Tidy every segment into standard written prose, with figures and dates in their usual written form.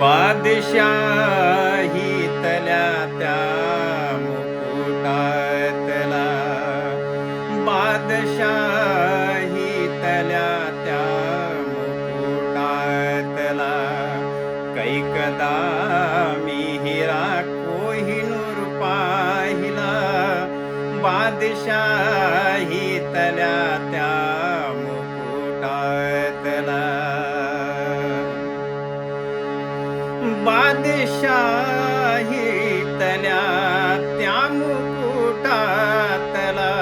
बादशाही तल्या त्या मुकुटातला, बादशाही तल्या त्या मुकुटातला, कैकदा मी हिरा कोहिनूर पाहिला, बादशाही तल्या त्या मुकुटातला. बादशाही तल्या त्या मुकुटातला,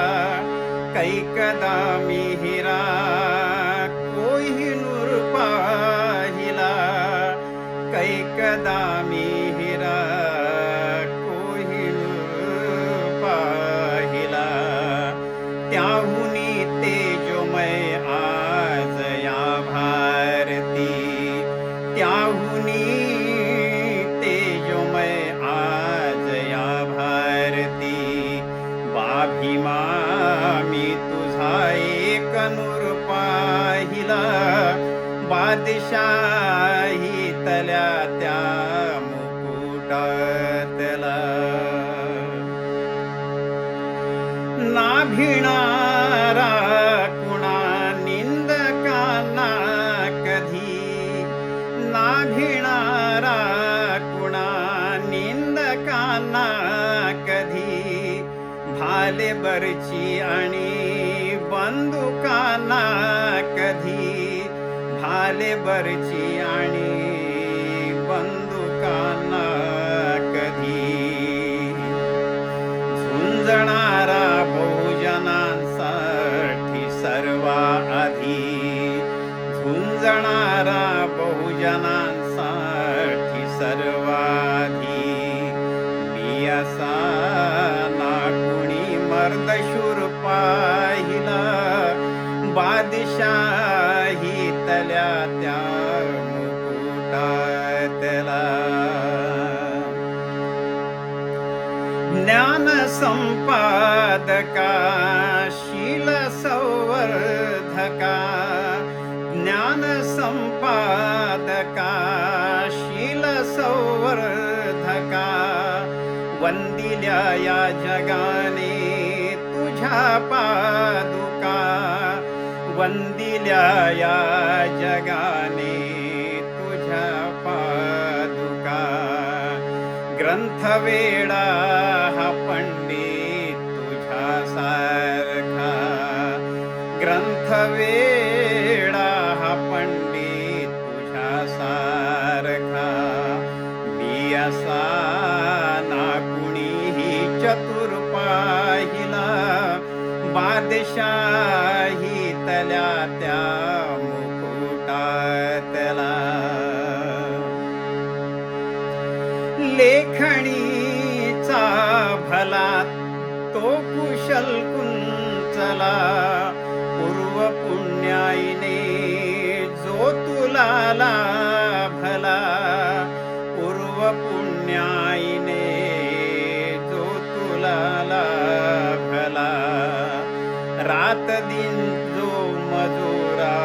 कैकदा मी हिरा कोहिनूर पाहिला, कैकदा मी हिरा कोहिनूर पाहिला. त्याहुनी तेजोमय आज या भारती, त्याहुनी तेजोमय आज या भारती. बाभीमा मी तुझा एक नूर पाहिला, बादशाही तल्या त्या मुकुटातला. ना भिणारा कुणा निंदकांना कधी, ना भिणारा कुणा निंदकांना कधी, भाले बरची आणि बंदुकांना कधी, भाले बरची आणि बंदुकांना कधी. झुंजणारा बहुजनांसाठी सर्वाआधी, झुंजणारा बहुजनांसाठी सर्वाधी. मी असा ना कुणी मर्दशूर पाहिला, बादशाही तल्या त्या मुकुटातला. ज्ञान संपादका शील संवर्धका, ज्ञान संपादका शील संवर्धका. वंदिल्या या जगाने तुझ्या पादुका, वंदिल्या या जगाने तुझ्या पादुका. ग्रंथवेडा हा पंडित तुझ्या सारखा, ग्रंथवेडा हा पंडित तुझ्या सारखा. मी असा ना कुणीही चतुर पाहिला, बादशाही तल्या त्या मुकुटातला. लेखणीचा भला तो कुशल कुंचला, पूर्व पुण्याईने जो तुला लाभला, पूर्व पुण्याईने जो तुला लाभला. रात दिन जो मजुरा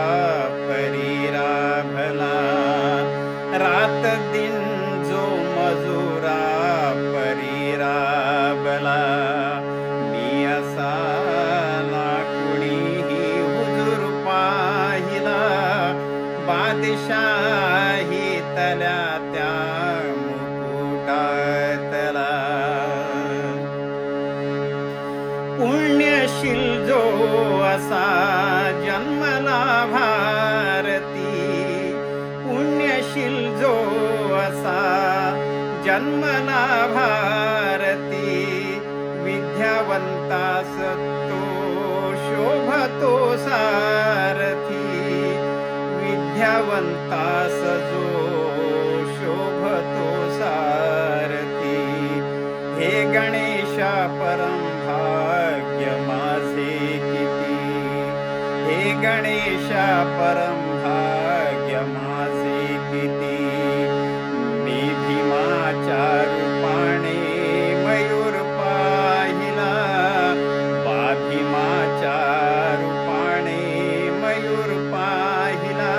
परी राभला, रात दिन जो मजुरा परी राबला. मी असा ना कुणीही हुजूर पाहिला, बादशाही तल्या त्या मुकुटातला. पुण्यशील जो असा जन्मला भारती, पुण्यशील जो असा जन्मला भारती. विद्यावंतास तो शोभतो सारथी, विद्यावंतास जो शोभतो सारथी. हे गणेशा परम भाग्य माझे किती, हे गणेशा परम भाग्य माझे किती. मी भीमाच्या रूपाने मयूर पाहिला, भीमाच्या रूपाने मयूर पाहिला.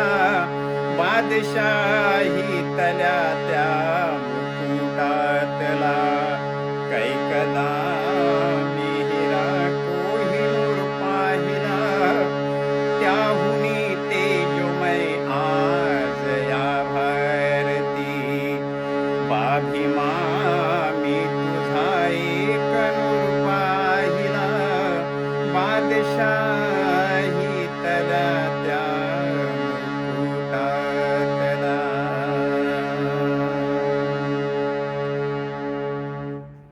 बादशाह हितल्या त्या मुकुटातला